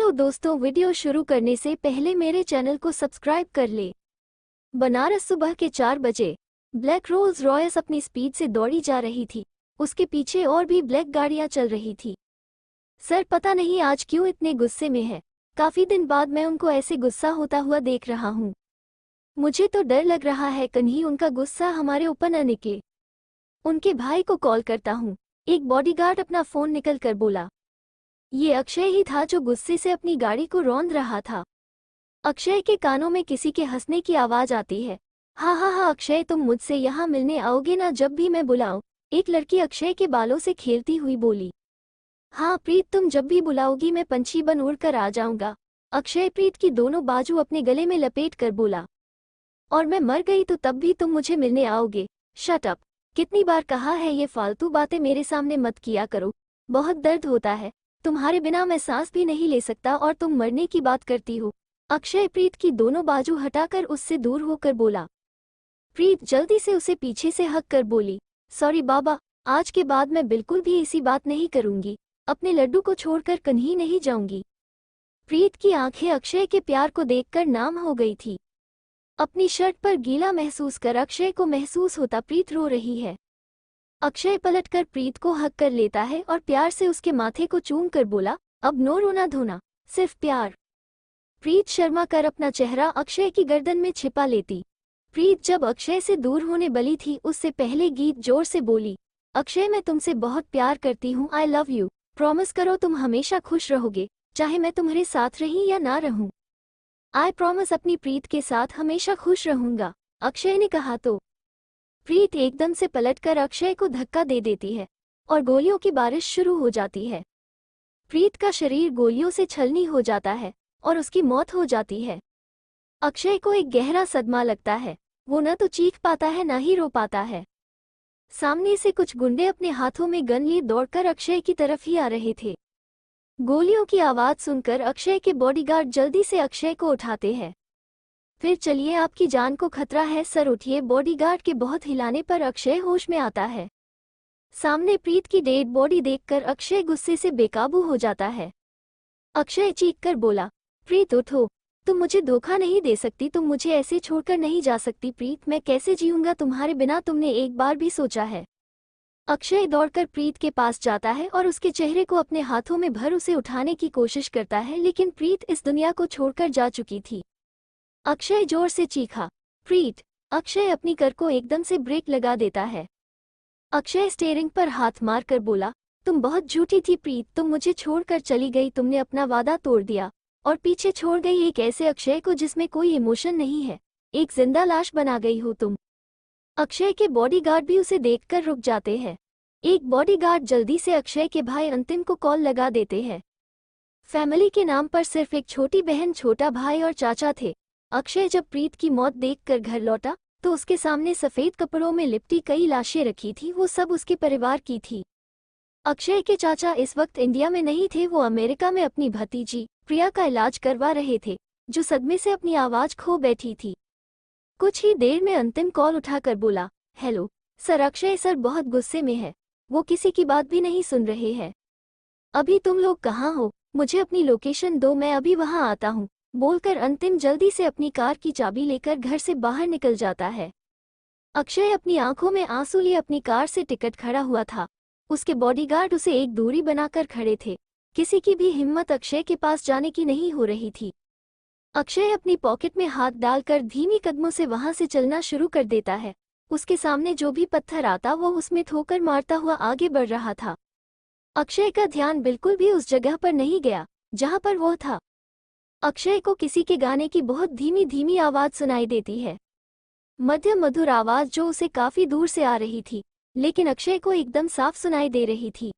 Hello दोस्तों, video शुरू करने से पहले मेरे चैनल को सब्सक्राइब कर ले। बनारस सुबह के 4 बजे ब्लैक रोल्स रॉयस अपनी स्पीड से दौड़ी जा रही थी। उसके पीछे और भी ब्लैक गाड़ियां चल रही थी। सर पता नहीं आज क्यों इतने गुस्से में है। काफी दिन बाद मैं उनको ऐसे गुस्सा होता हुआ देख रहा हूँ। मुझे तो डर लग रहा है कहीं उनका गुस्सा हमारे ऊपर न निकले। उनके भाई को कॉल करता हूँ। एक बॉडीगार्ड अपना फोन निकल कर बोला। ये अक्षय ही था जो गुस्से से अपनी गाड़ी को रौंद रहा था। अक्षय के कानों में किसी के हंसने की आवाज आती है। हाँ हाँ हाँ, अक्षय तुम मुझसे यहाँ मिलने आओगे ना जब भी मैं बुलाऊं? एक लड़की अक्षय के बालों से खेलती हुई बोली। हाँ प्रीत, तुम जब भी बुलाओगी मैं पंछी बन उड़कर आ जाऊंगा। अक्षय प्रीत की दोनों बाजू अपने गले में लपेट कर बोला। और मैं मर गई तो तब भी तुम मुझे मिलने आओगे? Shut up. कितनी बार कहा है ये फालतू बातें मेरे सामने मत किया करो। बहुत दर्द होता है। तुम्हारे बिना मैं सांस भी नहीं ले सकता और तुम मरने की बात करती हो। अक्षय प्रीत की दोनों बाजू हटाकर उससे दूर होकर बोला। प्रीत जल्दी से उसे पीछे से हक कर बोली। सॉरी बाबा, आज के बाद मैं बिल्कुल भी ऐसी बात नहीं करूंगी। अपने लड्डू को छोड़कर कहीं नहीं जाऊंगी। प्रीत की आंखें अक्षय के प्यार को देखकर नाम हो गई थी। अपनी शर्ट पर गीला महसूस कर अक्षय को महसूस होता प्रीत रो रही है। अक्षय पलटकर प्रीत को हक कर लेता है और प्यार से उसके माथे को चूम कर बोला, अब नो रोना धोना, सिर्फ प्यार। प्रीत शर्मा कर अपना चेहरा अक्षय की गर्दन में छिपा लेती। प्रीत जब अक्षय से दूर होने बली थी उससे पहले गीत जोर से बोली। अक्षय मैं तुमसे बहुत प्यार करती हूँ, आई लव यू। प्रॉमिस करो तुम हमेशा खुश रहोगे, चाहे मैं तुम्हारे साथ रही या ना रहूं। आई प्रॉमिस अपनी प्रीत के साथ हमेशा खुश रहूंगा, अक्षय ने कहा तो प्रीत एकदम से पलटकर अक्षय को धक्का दे देती है और गोलियों की बारिश शुरू हो जाती है। प्रीत का शरीर गोलियों से छलनी हो जाता है और उसकी मौत हो जाती है। अक्षय को एक गहरा सदमा लगता है। वो न तो चीख पाता है न ही रो पाता है। सामने से कुछ गुंडे अपने हाथों में गन लिए दौड़कर अक्षय की तरफ ही आ रहे थे। गोलियों की आवाज सुनकर अक्षय के बॉडीगार्ड जल्दी से अक्षय को उठाते हैं। फिर चलिए, आपकी जान को खतरा है, सर उठिए। बॉडीगार्ड के बहुत हिलाने पर अक्षय होश में आता है। सामने प्रीत की डेड बॉडी देखकर अक्षय गुस्से से बेकाबू हो जाता है। अक्षय चीखकर बोला, प्रीत उठो, तुम मुझे धोखा नहीं दे सकती, तुम मुझे ऐसे छोड़कर नहीं जा सकती। प्रीत मैं कैसे जीऊंगा तुम्हारे बिना, तुमने एक बार भी सोचा है? अक्षय दौड़कर प्रीत के पास जाता है और उसके चेहरे को अपने हाथों में भर उसे उठाने की कोशिश करता है, लेकिन प्रीत इस दुनिया को छोड़कर जा चुकी थी। अक्षय जोर से चीखा, प्रीत। अक्षय अपनी कर को एकदम से ब्रेक लगा देता है। अक्षय स्टीयरिंग पर हाथ मारकर बोला, तुम बहुत झूठी थी प्रीत, तुम मुझे छोड़कर चली गई, तुमने अपना वादा तोड़ दिया और पीछे छोड़ गई एक ऐसे अक्षय को जिसमें कोई इमोशन नहीं है। एक जिंदा लाश बना गई हो तुम। अक्षय के बॉडीगार्ड भी उसे देखकर रुक जाते हैं। एक बॉडीगार्ड जल्दी से अक्षय के भाई अंतिम को कॉल लगा देते हैं। फैमिली के नाम पर सिर्फ एक छोटी बहन, छोटा भाई और चाचा थे। अक्षय जब प्रीत की मौत देखकर घर लौटा तो उसके सामने सफेद कपड़ों में लिपटी कई लाशें रखी थी। वो सब उसके परिवार की थी। अक्षय के चाचा इस वक्त इंडिया में नहीं थे, वो अमेरिका में अपनी भतीजी प्रिया का इलाज करवा रहे थे, जो सदमे से अपनी आवाज खो बैठी थी। कुछ ही देर में अंतिम कॉल उठाकर बोला, हेलो सर, अक्षय सर बहुत गुस्से में है, वो किसी की बात भी नहीं सुन रहे हैं। अभी तुम लोग कहाँ हो? मुझे अपनी लोकेशन दो, मैं अभी वहाँ आता हूँ, बोलकर अंतिम जल्दी से अपनी कार की चाबी लेकर घर से बाहर निकल जाता है। अक्षय अपनी आंखों में आंसू लिए अपनी कार से टिकट खड़ा हुआ था। उसके बॉडीगार्ड उसे एक दूरी बनाकर खड़े थे। किसी की भी हिम्मत अक्षय के पास जाने की नहीं हो रही थी। अक्षय अपनी पॉकेट में हाथ डालकर धीमी कदमों से वहां से चलना शुरू कर देता है। उसके सामने जो भी पत्थर आता वो उसमें ठोकर मारता हुआ आगे बढ़ रहा था। अक्षय का ध्यान बिल्कुल भी उस जगह पर नहीं गया जहां पर वो था। अक्षय को किसी के गाने की बहुत धीमी धीमी आवाज सुनाई देती है। मध्यम मधुर आवाज जो उसे काफी दूर से आ रही थी, लेकिन अक्षय को एकदम साफ सुनाई दे रही थी।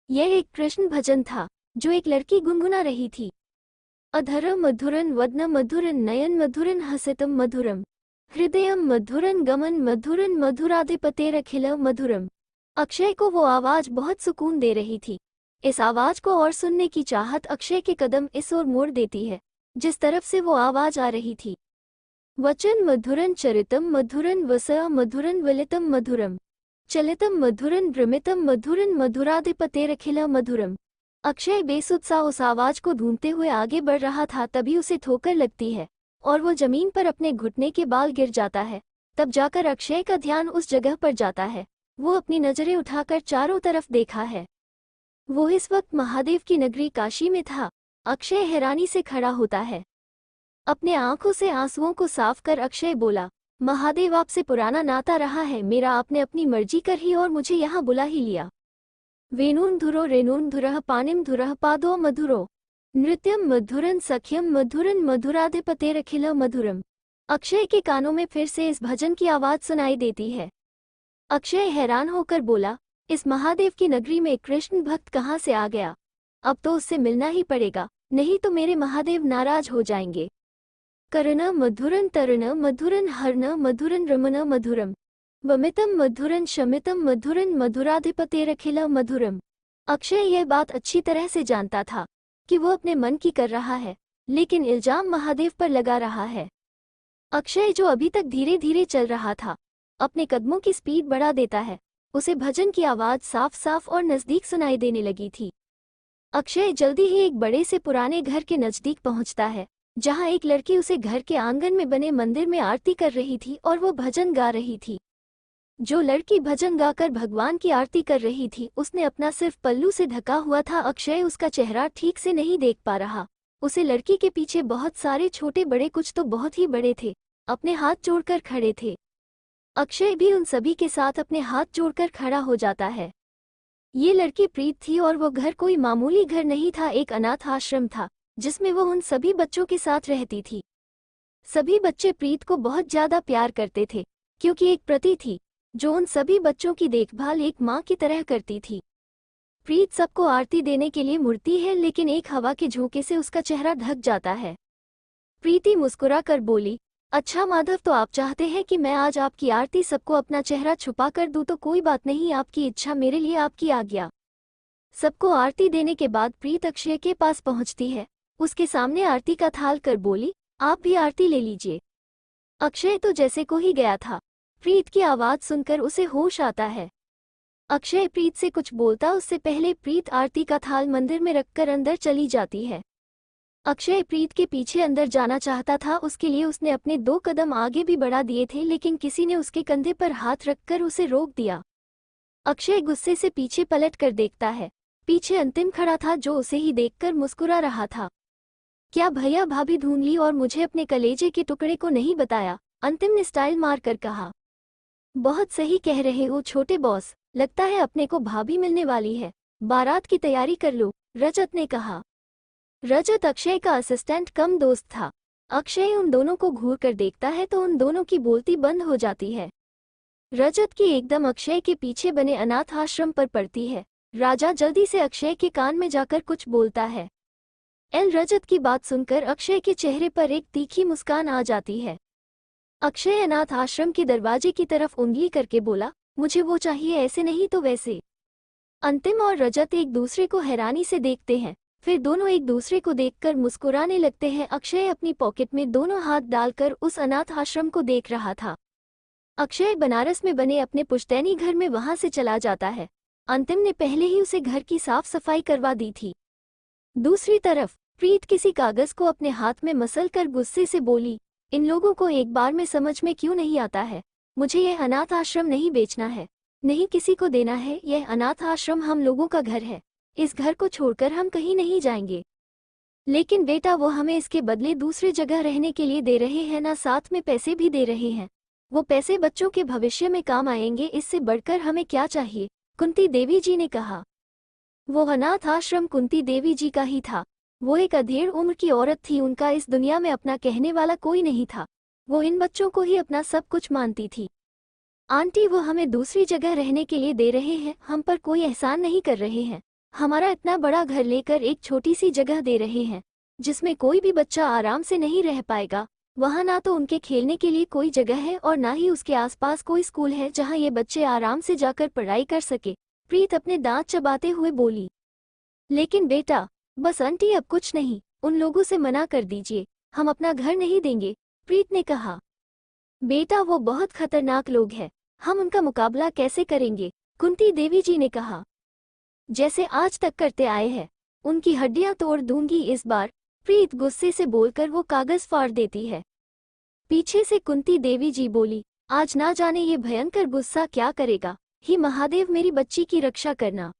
यह एक कृष्ण भजन था जो एक लड़की गुनगुना रही थी। अधरम मधुरन वदन मधुरन नयन मधुरन हसितम मधुरम हृदयम मधुरन गमन मधुरन मधुराधिपतेरखिल मधुरम। अक्षय को वो आवाज बहुत सुकून दे रही थी। इस आवाज को और सुनने की चाहत अक्षय के कदम इस ओर मोड़ देती है जिस तरफ से वो आवाज आ रही थी। वचन मधुरन चरितम मधुरन वसअ मधुरन वलितम मधुरम चलितम मधुरन भ्रमितम मधुरन मधुराधिपतेरखिल मधुरम। अक्षय बेसुध-सा उस आवाज को ढूंढते हुए आगे बढ़ रहा था, तभी उसे ठोकर लगती है और वो जमीन पर अपने घुटने के बाल गिर जाता है। तब जाकर अक्षय का ध्यान उस जगह पर जाता है। वो अपनी नजरें उठाकर चारों तरफ देखा है। वो इस वक्त महादेव की नगरी काशी में था। अक्षय हैरानी से खड़ा होता है। अपने आंखों से आंसुओं को साफ कर अक्षय बोला, महादेव, आपसे पुराना नाता रहा है मेरा, आपने अपनी मर्जी कर ही और मुझे यहाँ बुला ही लिया। वेणुन्धुरो रेणुन्धुरः पाणिन्धुरः पादो मधुरो नृत्यम मधुरन सख्यम मधुरन मधुराधिपतेरखिल मधुरम। अक्षय के कानों में फिर से इस भजन की आवाज सुनाई देती है। अक्षय हैरान होकर बोला, इस महादेव की नगरी में कृष्ण भक्त कहाँ से आ गया? अब तो उससे मिलना ही पड़ेगा, नहीं तो मेरे महादेव नाराज हो जाएंगे। कर्ण मधुरन तरण मधुरन हरण मधुरन रमन मधुरम वमितम मधुरन शमितम मधुरन मधुराधिपतेरखिल मधुरम। अक्षय यह बात अच्छी तरह से जानता था कि वो अपने मन की कर रहा है, लेकिन इल्जाम महादेव पर लगा रहा है। अक्षय, जो अभी तक धीरे धीरे चल रहा था, अपने कदमों की स्पीड बढ़ा देता है। उसे भजन की आवाज साफ साफ और नजदीक सुनाई देने लगी थी। अक्षय जल्दी ही एक बड़े से पुराने घर के नजदीक पहुंचता है, जहां एक लड़की उसे घर के आंगन में बने मंदिर में आरती कर रही थी और वो भजन गा रही थी। जो लड़की भजन गाकर भगवान की आरती कर रही थी, उसने अपना सिर्फ पल्लू से ढका हुआ था। अक्षय उसका चेहरा ठीक से नहीं देख पा रहा। उसे लड़की के पीछे बहुत सारे छोटे बड़े, कुछ तो बहुत ही बड़े थे, अपने हाथ जोड़कर खड़े थे। अक्षय भी उन सभी के साथ अपने हाथ जोड़कर खड़ा हो जाता है। ये लड़की प्रीत थी और वो घर कोई मामूली घर नहीं था, एक अनाथ आश्रम था जिसमें वो उन सभी बच्चों के साथ रहती थी। सभी बच्चे प्रीत को बहुत ज्यादा प्यार करते थे, क्योंकि एक प्रति थी जो उन सभी बच्चों की देखभाल एक माँ की तरह करती थी। प्रीत सबको आरती देने के लिए मुड़ती है, लेकिन एक हवा के झोंके से उसका चेहरा ढक जाता है। प्रीति मुस्कुरा कर बोली, अच्छा माधव, तो आप चाहते हैं कि मैं आज आपकी आरती सबको अपना चेहरा छुपा कर दूं, तो कोई बात नहीं, आपकी इच्छा मेरे लिए आपकी आज्ञा। सबको आरती देने के बाद प्रीत अक्षय के पास पहुंचती है, उसके सामने आरती का थाल कर बोली, आप भी आरती ले लीजिए। अक्षय तो जैसे को ही गया था। प्रीत की आवाज सुनकर उसे होश आता है। अक्षय प्रीत से कुछ बोलता उससे पहले प्रीत आरती का थाल मंदिर में रखकर अंदर चली जाती है। अक्षय प्रीत के पीछे अंदर जाना चाहता था, उसके लिए उसने अपने 2 कदम आगे भी बढ़ा दिए थे, लेकिन किसी ने उसके कंधे पर हाथ रखकर उसे रोक दिया। अक्षय गुस्से से पीछे पलट कर देखता है। पीछे अंतिम खड़ा था, जो उसे ही देखकर मुस्कुरा रहा था। क्या भैया भाभी ढूंढ ली और मुझे अपने कलेजे के टुकड़े को नहीं बताया? अंतिम ने स्टाइल मार कर कहा। बहुत सही कह रहे हो छोटे बॉस, लगता है अपने को भाभी मिलने वाली है, बारात की तैयारी कर लो, रजत ने कहा। रजत अक्षय का असिस्टेंट कम दोस्त था। अक्षय उन दोनों को घूर कर देखता है तो उन दोनों की बोलती बंद हो जाती है। रजत की एकदम अक्षय के पीछे बने अनाथ आश्रम पर पड़ती है। राजा जल्दी से अक्षय के कान में जाकर कुछ बोलता है। रजत की बात सुनकर अक्षय के चेहरे पर एक तीखी मुस्कान आ जाती है। अक्षय अनाथ आश्रम के दरवाजे की तरफ उंगली करके बोला, मुझे वो चाहिए, ऐसे नहीं तो वैसे। अंतिम और रजत एक दूसरे को हैरानी से देखते हैं, फिर दोनों एक दूसरे को देखकर मुस्कुराने लगते हैं। अक्षय अपनी पॉकेट में दोनों हाथ डालकर उस अनाथ आश्रम को देख रहा था। अक्षय बनारस में बने अपने पुश्तैनी घर में वहां से चला जाता है। अंतिम ने पहले ही उसे घर की साफ सफाई करवा दी थी। दूसरी तरफ प्रीत किसी कागज को अपने हाथ में मसल कर गुस्से से बोली, इन लोगों को एक बार में समझ में क्यों नहीं आता है? मुझे यह अनाथ आश्रम नहीं बेचना है, नहीं किसी को देना है। यह अनाथ आश्रम हम लोगों का घर है, इस घर को छोड़कर हम कहीं नहीं जाएंगे। लेकिन बेटा, वो हमें इसके बदले दूसरी जगह रहने के लिए दे रहे हैं ना, साथ में पैसे भी दे रहे हैं। वो पैसे बच्चों के भविष्य में काम आएंगे, इससे बढ़कर हमें क्या चाहिए? कुंती देवी जी ने कहा। वो अनाथ आश्रम कुंती देवी जी का ही था। वो एक अधेड़ उम्र की औरत थी, उनका इस दुनिया में अपना कहने वाला कोई नहीं था। वो इन बच्चों को ही अपना सब कुछ मानती थी। आंटी, वो हमें दूसरी जगह रहने के लिए दे रहे हैं, हम पर कोई एहसान नहीं कर रहे हैं। हमारा इतना बड़ा घर लेकर एक छोटी सी जगह दे रहे हैं, जिसमें कोई भी बच्चा आराम से नहीं रह पाएगा। वहाँ ना तो उनके खेलने के लिए कोई जगह है और ना ही उसके आसपास कोई स्कूल है जहाँ ये बच्चे आराम से जाकर पढ़ाई कर सके। प्रीत अपने दांत चबाते हुए बोली। लेकिन बेटा, बस आंटी, अब कुछ नहीं, उन लोगों से मना कर दीजिए, हम अपना घर नहीं देंगे, प्रीत ने कहा। बेटा, वो बहुत खतरनाक लोग हैं, हम उनका मुकाबला कैसे करेंगे? कुंती देवी जी ने कहा। जैसे आज तक करते आए हैं। उनकी हड्डियां तोड़ दूंगी इस बार, प्रीत गुस्से से बोलकर वो कागज फाड़ देती है। पीछे से कुंती देवी जी बोली, आज ना जाने ये भयंकर गुस्सा क्या करेगा। ही महादेव, मेरी बच्ची की रक्षा करना।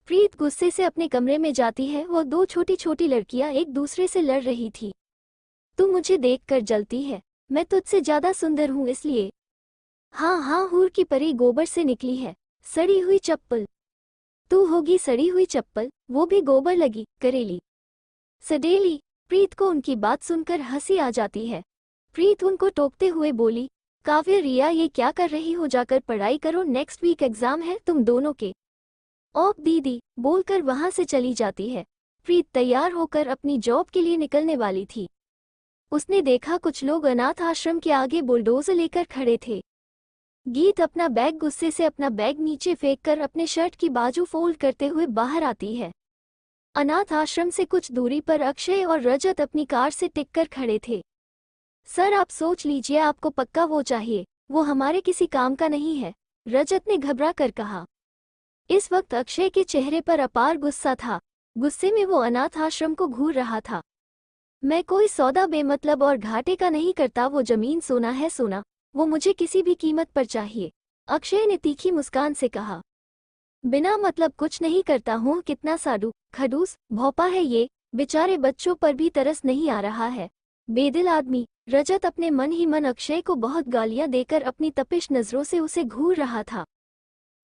प्रीत गुस्से से अपने कमरे में जाती है। वो दो छोटी छोटी लड़कियां एक दूसरे से लड़ रही थी। तू मुझे देखकर जलती है, मैं तुझसे ज्यादा सुंदर हूँ इसलिए। हाँ हाँ, हूर की परी गोबर से निकली है, सड़ी हुई चप्पल। तू होगी सड़ी हुई चप्पल, वो भी गोबर लगी, करेली सडेली। प्रीत को उनकी बात सुनकर हंसी आ जाती है। प्रीत उनको टोकते हुए बोली, काव्य रिया ये क्या कर रही हो, जाकर पढ़ाई करो, नेक्स्ट वीक एग्जाम है तुम दोनों के। ओप दीदी, बोलकर वहां से चली जाती है। प्रीत तैयार होकर अपनी जॉब के लिए निकलने वाली थी। उसने देखा कुछ लोग अनाथ आश्रम के आगे बुलडोजर लेकर खड़े थे। गीत अपना बैग गुस्से से अपना बैग नीचे फेंककर अपने शर्ट की बाजू फोल्ड करते हुए बाहर आती है। अनाथ आश्रम से कुछ दूरी पर अक्षय और रजत अपनी कार से टिककर खड़े थे। सर आप सोच लीजिए, आपको पक्का वो चाहिए, वो हमारे किसी काम का नहीं है, रजत ने घबरा कर कहा। इस वक्त अक्षय के चेहरे पर अपार गुस्सा था। गुस्से में वो अनाथ आश्रम को घूर रहा था। मैं कोई सौदा बेमतलब और घाटे का नहीं करता, वो जमीन सोना है सोना, वो मुझे किसी भी कीमत पर चाहिए, अक्षय ने तीखी मुस्कान से कहा। बिना मतलब कुछ नहीं करता हूँ, कितना साडू खडूस भौपा है ये, बेचारे बच्चों पर भी तरस नहीं आ रहा है, बेदिल आदमी। रजत अपने मन ही मन अक्षय को बहुत गालियां देकर अपनी तपिश नजरों से उसे घूर रहा था।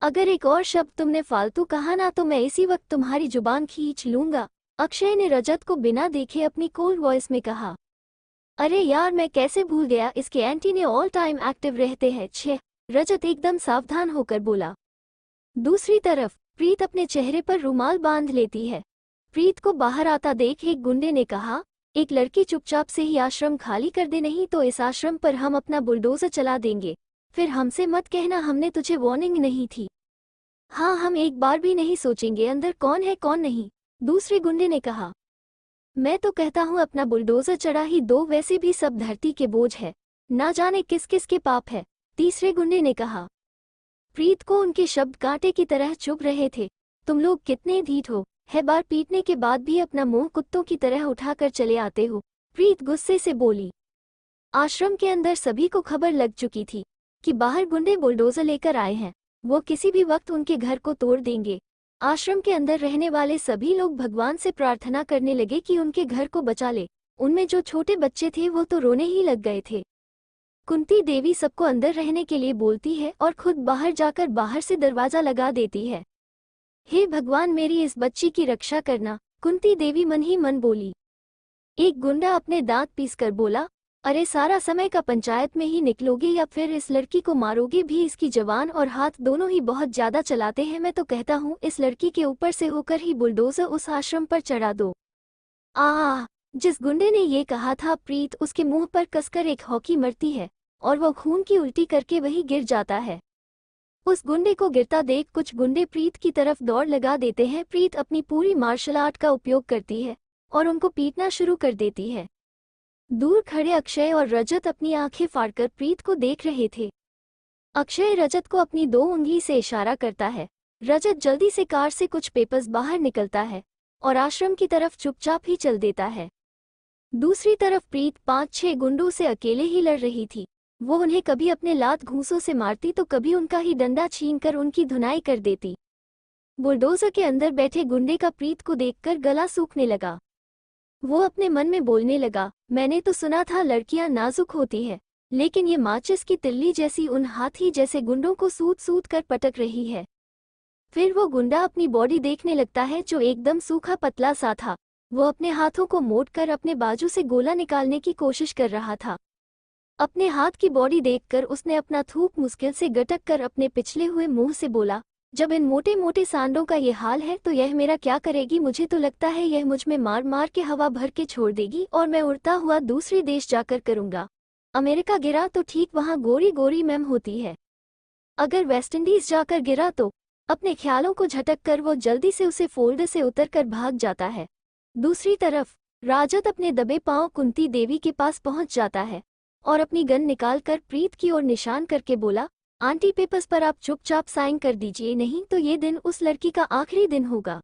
अगर एक और शब्द तुमने फालतू कहा ना तो मैं इसी वक्त तुम्हारी जुबान खींच लूंगा, अक्षय ने रजत को बिना देखे अपनी कोल्ड वॉइस में कहा। अरे यार, मैं कैसे भूल गया, इसके एंटी ने ऑल टाइम एक्टिव रहते हैं, छे, रजत एकदम सावधान होकर बोला। दूसरी तरफ प्रीत अपने चेहरे पर रुमाल बांध लेती है। प्रीत को बाहर आता देख एक गुंडे ने कहा, एक लड़की चुपचाप से ही आश्रम खाली कर दे, नहीं तो इस आश्रम पर हम अपना बुलडोजर चला देंगे, फिर हमसे मत कहना हमने तुझे वार्निंग नहीं थी। हाँ, हम एक बार भी नहीं सोचेंगे अंदर कौन है कौन नहीं, दूसरे गुंडे ने कहा। मैं तो कहता हूँ अपना बुलडोजर चढ़ा ही दो, वैसे भी सब धरती के बोझ है, ना जाने किस किस के पाप है, तीसरे गुंडे ने कहा। प्रीत को उनके शब्द कांटे की तरह चुभ रहे थे। तुम लोग कितने ढीठ हो, है बार पीटने के बाद भी अपना मुंह कुत्तों की तरह उठाकर चले आते हो, प्रीत गुस्से से बोली। आश्रम के अंदर सभी को खबर लग चुकी थी कि बाहर गुंडे बुलडोजर लेकर आए हैं, वो किसी भी वक्त उनके घर को तोड़ देंगे। आश्रम के अंदर रहने वाले सभी लोग भगवान से प्रार्थना करने लगे कि उनके घर को बचा ले। उनमें जो छोटे बच्चे थे वो तो रोने ही लग गए थे। कुंती देवी सबको अंदर रहने के लिए बोलती है और खुद बाहर जाकर बाहर से दरवाजा लगा देती है। हे भगवान, मेरी इस बच्ची की रक्षा करना, कुंती देवी मन ही मन बोली। एक गुंडा अपने दांत पीसकर बोला, अरे सारा समय का पंचायत में ही निकलोगे या फिर इस लड़की को मारोगे भी, इसकी जवान और हाथ दोनों ही बहुत ज्यादा चलाते हैं। मैं तो कहता हूँ इस लड़की के ऊपर से होकर ही बुलडोजर उस आश्रम पर चढ़ा दो। जिस गुंडे ने ये कहा था प्रीत उसके मुंह पर कसकर एक हॉकी मरती है और वो खून की उल्टी करके वही गिर जाता है। उस गुंडे को गिरता देख कुछ गुंडे प्रीत की तरफ दौड़ लगा देते हैं। प्रीत अपनी पूरी मार्शल आर्ट का उपयोग करती है और उनको पीटना शुरू कर देती है। दूर खड़े अक्षय और रजत अपनी आंखें फाड़कर प्रीत को देख रहे थे। अक्षय रजत को अपनी दो उंगली से इशारा करता है। रजत जल्दी से कार से कुछ पेपर्स बाहर निकलता है और आश्रम की तरफ चुपचाप ही चल देता है। दूसरी तरफ प्रीत 5-6 गुंडों से अकेले ही लड़ रही थी। वो उन्हें कभी अपने लात घूंसों से मारती तो कभी उनका ही डंडा छीनकर उनकी धुनाई कर देती। बुलडोजर के अंदर बैठे गुंडे का प्रीत को देखकर गला सूखने लगा। वो अपने मन में बोलने लगा, मैंने तो सुना था लड़कियां नाजुक होती है, लेकिन ये माचिस की तिल्ली जैसी उन हाथी जैसे गुंडों को सूत सूत कर पटक रही है। फिर वो गुंडा अपनी बॉडी देखने लगता है जो एकदम सूखा पतला सा था। वो अपने हाथों को मोड़कर अपने बाजू से गोला निकालने की कोशिश कर रहा था। अपने हाथ की बॉडी देखकर उसने अपना थूक मुश्किल से गटक कर अपने पिछले हुए मुंह से बोला, जब इन मोटे मोटे सांडों का ये हाल है तो यह मेरा क्या करेगी। मुझे तो लगता है यह मुझ में मार मार के हवा भर के छोड़ देगी और मैं उड़ता हुआ दूसरे देश जाकर करूंगा। अमेरिका गिरा तो ठीक वहां गोरी गोरी मैम होती है, अगर वेस्ट इंडीज जाकर गिरा तो। अपने ख्यालों को झटक कर वो जल्दी से उसे फोल्डर से उतरकर भाग जाता है। दूसरी तरफ राजत अपने दबे पांव कुंती देवी के पास पहुंच जाता है और अपनी गन निकालकर प्रीत की ओर निशान करके बोला, आंटी पेपर्स पर आप चुपचाप साइन कर दीजिए, नहीं तो ये दिन उस लड़की का आखिरी दिन होगा।